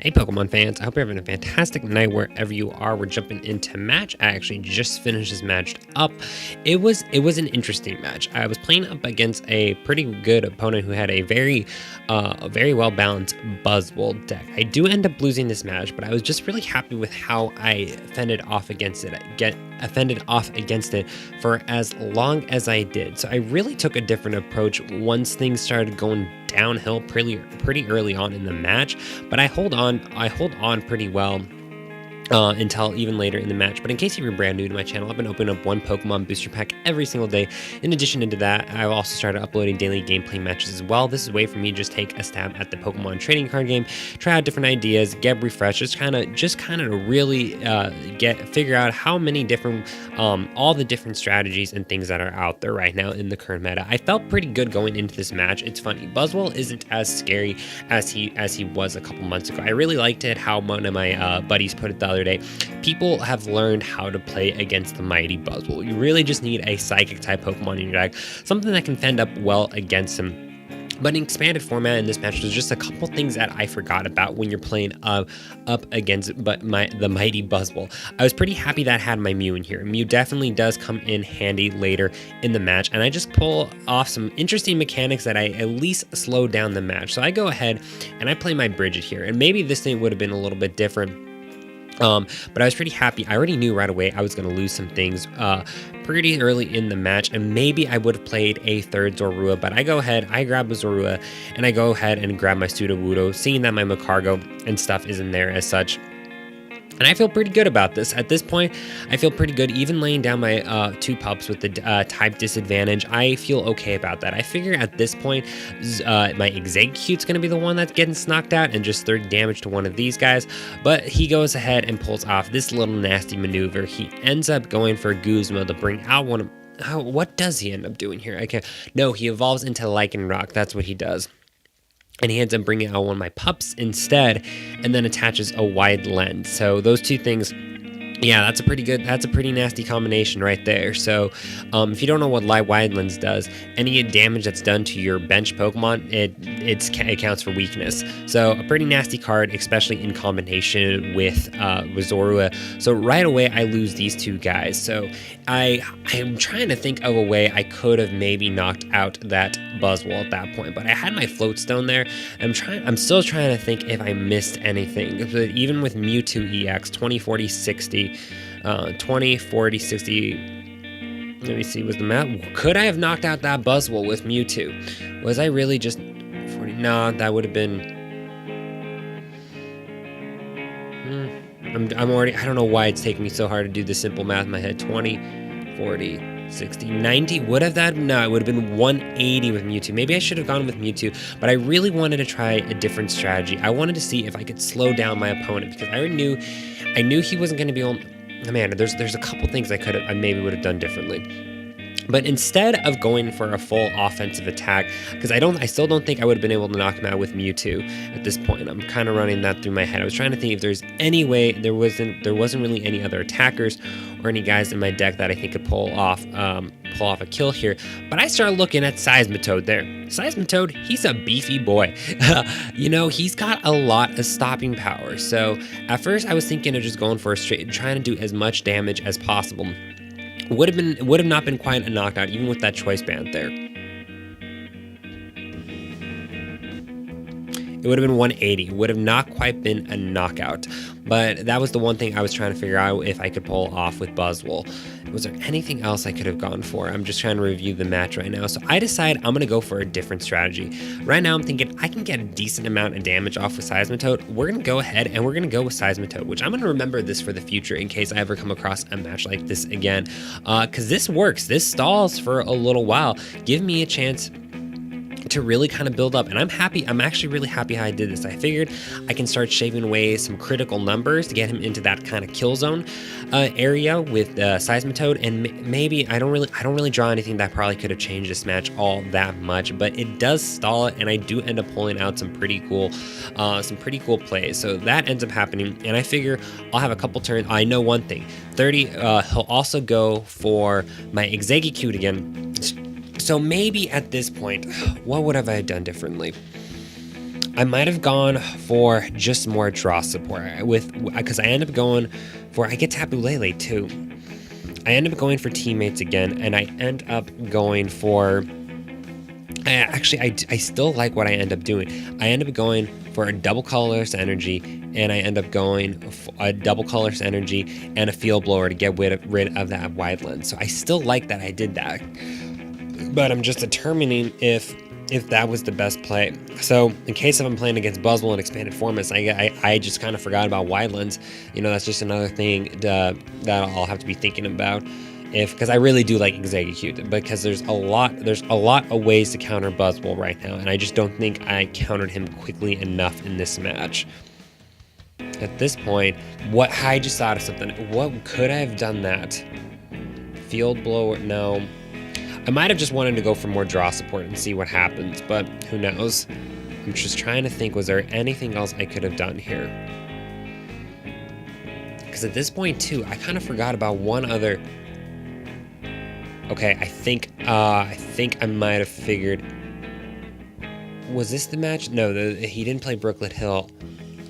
Hey Pokemon fans, I hope you're having a fantastic night wherever you are. We're jumping into match. I actually just finished this match up. It was an interesting match. I was playing up against a pretty good opponent who had a very well balanced Buzzwole deck. I do end up losing this match, but I was just really happy with how I fended off against it. For as long as I did. So I really took a different approach once things started going downhill pretty early on in the match, but I hold on pretty well until even later in the match. But in case you're brand new to my channel, I've been opening up one Pokemon booster pack every single day. In addition to that, I've also started uploading daily gameplay matches as well. This is a way for me to just take a stab at the Pokemon trading card game, try out different ideas, get refreshed, just kind of really figure out how many different all the different strategies and things that are out there right now in the current meta. I felt pretty good going into this match. It's funny, Buzzwole isn't as scary as he was a couple months ago. I really liked it how one of my buddies put it the other day. People have learned how to play against the mighty Buzzwole. You really just need a psychic type Pokemon in your deck, something that can fend up well against him. But in expanded format in this match, there's just a couple things that I forgot about when you're playing up against the mighty Buzzwole. I was pretty happy that I had my Mew in here. Mew definitely does come in handy later in the match, and I just pull off some interesting mechanics that I at least slow down the match. So I go ahead and I play my Bridget here, and maybe this thing would have been a little bit different. But I was pretty happy. I already knew right away I was going to lose some things pretty early in the match, and maybe I would have played a third Zorua, but I go ahead, I grab a Zorua, and I go ahead and grab my Sudowoodo, seeing that my Magcargo and stuff isn't there as such. And I feel pretty good about this. At this point, I feel pretty good. Even laying down my two pups with the type disadvantage, I feel okay about that. I figure at this point, my Execute's going to be the one that's getting knocked out and just 30 damage to one of these guys. But he goes ahead and pulls off this little nasty maneuver. He ends up going for Guzma to bring out one of... what does he end up doing here? No, he evolves into Lycanroc. That's what he does. And he ends up bringing out one of my pups instead, and then attaches a wide lens. So those two things, yeah, that's a pretty nasty combination right there. So if you don't know what wide lens does, any damage that's done to your bench Pokemon, it counts for weakness. So a pretty nasty card, especially in combination with Zorua. So right away I lose these two guys. So I'm trying to think of a way I could have maybe knocked out that Buzzwole at that point, but I had my Float Stone there. I'm still trying to think if I missed anything. But even with Mewtwo EX 20, 40, 60. 20, 40, 60. Let me see, was the map? Could I have knocked out that Buzzwole with Mewtwo? Was I really just 40? No, that would have been... I'm already... I don't know why it's taking me so hard to do the simple math in my head. 20, 40, 60, 90. Would have that? No, it would have been 180 with Mewtwo. Maybe I should have gone with Mewtwo, but I really wanted to try a different strategy. I wanted to see if I could slow down my opponent, because I knew he wasn't going to be able... Oh man, there's a couple things I maybe would have done differently. But instead of going for a full offensive attack, because I still don't think I would have been able to knock him out with Mewtwo at this point. I'm kind of running that through my head. I was trying to think if there's any way. There wasn't really any other attackers or any guys in my deck that I think could pull off a kill here. But I started looking at Seismitoad there. Seismitoad, he's a beefy boy. He's got a lot of stopping power. So at first I was thinking of just going for a straight, trying to do as much damage as possible. Would have not been quite a knockout, even with that choice band there. It would have been 180. Would have not quite been a knockout. But that was the one thing I was trying to figure out if I could pull off with Buzzwole. Was there anything else I could have gone for? I'm just trying to review the match right now. So I decide I'm going to go for a different strategy. Right now I'm thinking I can get a decent amount of damage off with Seismitoad. We're going to go ahead and we're going to go with Seismitoad, which I'm going to remember this for the future in case I ever come across a match like this again. Because this works. This stalls for a little while. Give me a chance to really kind of build up, and I'm actually really happy how I did this. I figured I can start shaving away some critical numbers to get him into that kind of kill zone area with Seismitoad, and maybe I don't really draw anything that probably could have changed this match all that much, but it does stall it, and I do end up pulling out some pretty cool plays. So that ends up happening, and I figure I'll have a couple turns. I know one thing, 30. He'll also go for my Exeggucute again. So maybe at this point, what would have I done differently? I might have gone for just more draw support because I end up going for, I get Tapu Lele too. I end up going for teammates again, and I end up going for, I still like what I end up doing. I end up going for a double colorless energy, and I end up going for a double colorless energy and a field blower to get rid of that wide lens. So I still like that I did that, but I'm just determining if that was the best play. So in case if I'm playing against Buzzwole in expanded formats, I just kind of forgot about wide lens. You know, that's just another thing that I'll have to be thinking about. Because I really do like Exegcute, because there's a lot of ways to counter Buzzwole right now, and I just don't think I countered him quickly enough in this match. At this point, I just thought of something. What could I have done that? Field blower? No. I might have just wanted to go for more draw support and see what happens, but who knows? I'm just trying to think, was there anything else I could have done here? Because at this point too, I kind of forgot about one other. Okay, I think I might have figured. Was this the match? No, he didn't play Brooklet Hill.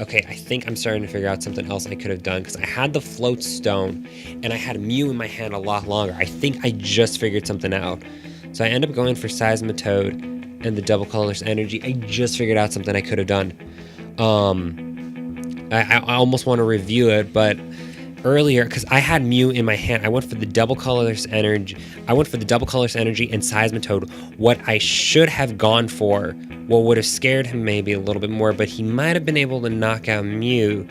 Okay, I think I'm starting to figure out something else I could have done, because I had the Float Stone and I had Mew in my hand a lot longer. I think I just figured something out. So I end up going for Seismitoad and the double colorless energy. I just figured out something I could have done. I almost want to review it, but earlier, because I had Mew in my hand, I went for the double colorless energy. I went for the double colorless energy and Seismitoad. What I should have gone for, what would have scared him maybe a little bit more, but he might have been able to knock out Mew.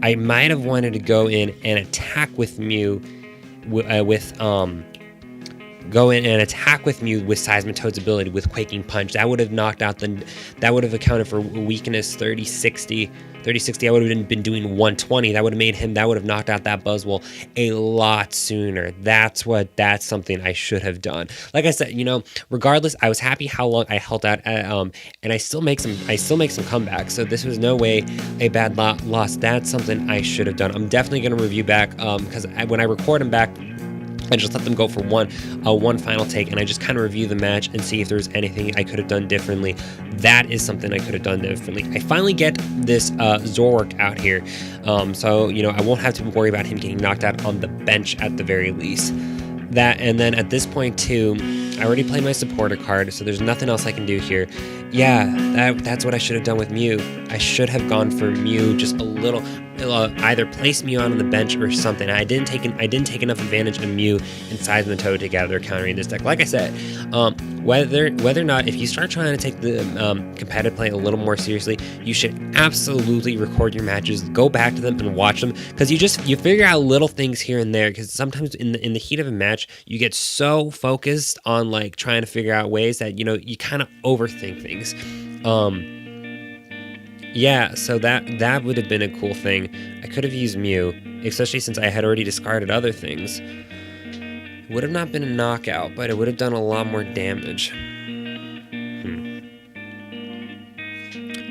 I might have wanted to go in and attack with Mew, go in and attack with Mew with Seismitoad's ability with Quaking Punch. That would have knocked out that would have accounted for weakness 30-60. 30-60, I would have been doing 120. That would have knocked out that Buzzwole a lot sooner. That's something I should have done. Like I said, you know, regardless, I was happy how long I held out, and I still make some comebacks. So this was no way a bad loss. That's something I should have done. I'm definitely going to review back, because when I record them back, I just let them go for one final take, and I just kind of review the match and see if there's anything I could have done differently. That is something I could have done differently. I finally get this Zork out here, so you know I won't have to worry about him getting knocked out on the bench at the very least. That, and then at this point too, I already played my supporter card, so there's nothing else I can do here. Yeah, that's what I should have done with Mew. I should have gone for Mew just a little, either place Mew on the bench or something. I didn't take enough advantage of Mew and Seismitoad together countering this deck. Like I said, whether or not, if you start trying to take the competitive play a little more seriously, you should absolutely record your matches, go back to them and watch them, because you figure out little things here and there. Because sometimes in the heat of a match, you get so focused on like trying to figure out ways that, you know, you kind of overthink things. Yeah, so that would have been a cool thing. I could have used Mew, especially since I had already discarded other things. It would have not been a knockout, but it would have done a lot more damage.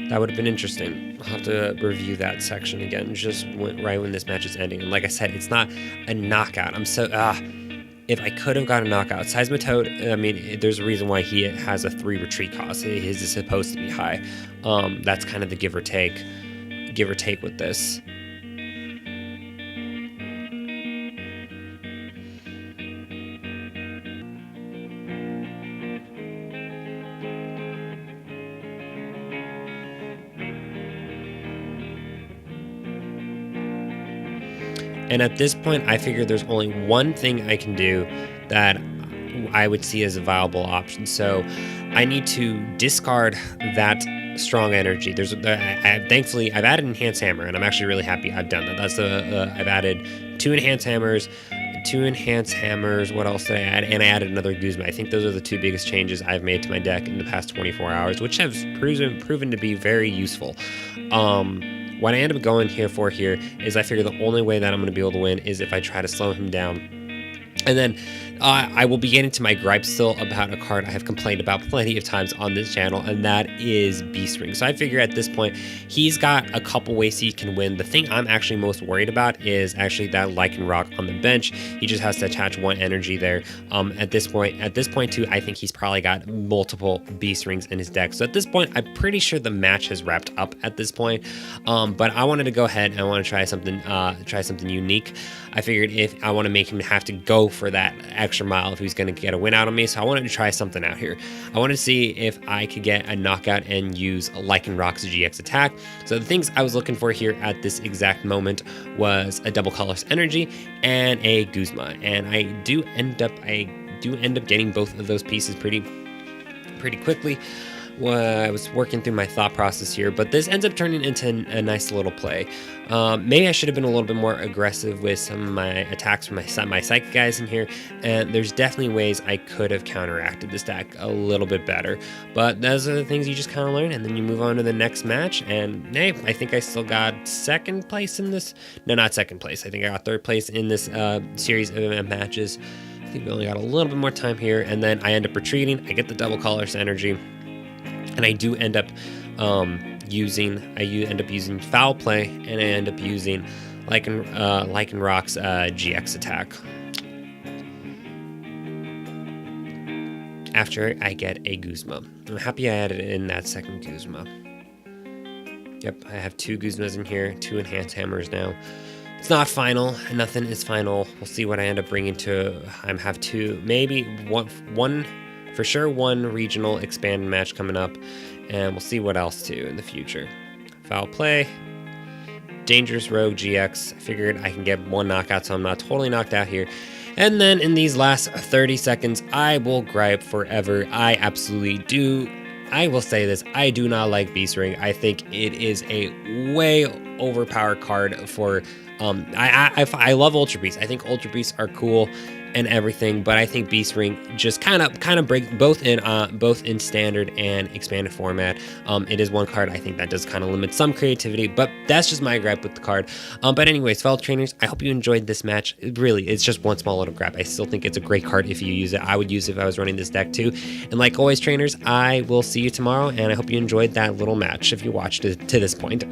That would have been interesting. I'll have to review that section again, just right when this match is ending. And like I said, it's not a knockout. I'm so, if I could have got a knockout. Seismitoad, I mean, there's a reason why he has a 3 retreat cost. His is supposed to be high. That's kind of the give or take with this. And at this point, I figured there's only one thing I can do that I would see as a viable option. So I need to discard that strong energy. Thankfully, I've added Enhanced Hammer, and I'm actually really happy I've done that. I've added 2 Enhanced Hammers. What else did I add? And I added another Guzma. I think those are the 2 biggest changes I've made to my deck in the past 24 hours, which have proven to be very useful. What I end up going here is I figure the only way that I'm going to be able to win is if I try to slow him down. And then I will be getting to my gripes still about a card I have complained about plenty of times on this channel, and that is Beast Ring. So I figure at this point, he's got a couple ways he can win. The thing I'm actually most worried about is actually that Lycanroc on the bench. He just has to attach one energy there. At this point too, I think he's probably got multiple Beast Rings in his deck. So at this point, I'm pretty sure the match has wrapped up at this point. But I wanted to go ahead and I want to try something unique. I figured if I want to make him have to go for that extra mile if he's going to get a win out on me, so I wanted to try something out here. I wanted to see if I could get a knockout and use Lycanroc's GX attack. So the things I was looking for here at this exact moment was a double colorless energy and a Guzma, and I do end up getting both of those pieces pretty quickly. I was working through my thought process here, but this ends up turning into a nice little play. Maybe I should have been a little bit more aggressive with some of my attacks from my psychic guys in here, and there's definitely ways I could have counteracted this deck a little bit better, but those are the things you just kind of learn, and then you move on to the next match. And hey, I think I still got second place in this. No, not second place. I think I got third place in this series of matches. I think we only got a little bit more time here, and then I end up retreating. I get the double colorless energy. And I do end up using Foul Play, and I end up using Lycanroc's GX attack. After I get a Guzma. I'm happy I added in that second Guzma. Yep, I have 2 Guzmas in here, 2 Enhanced Hammers now. It's not final, nothing is final. We'll see what I end up bringing to. I have 2, maybe one. For sure, 1 regional expanded match coming up, and we'll see what else too in the future. Foul Play, Dangerous Rogue GX. I figured I can get 1 knockout, so I'm not totally knocked out here. And then in these last 30 seconds, I will gripe forever. I absolutely do. I will say this, I do not like Beast Ring. I think it is a way overpowered card for... I love Ultra Beasts. I think Ultra Beasts are cool and everything, but I think Beast Ring just kind of break both in standard and expanded format. It is one card I think that does kind of limit some creativity, but that's just my gripe with the card. But anyways, fellow trainers, I hope you enjoyed this match. It's just one small little gripe. I still think it's a great card if you use it. I would use it if I was running this deck too. And like always, trainers, I will see you tomorrow, and I hope you enjoyed that little match if you watched it to this point.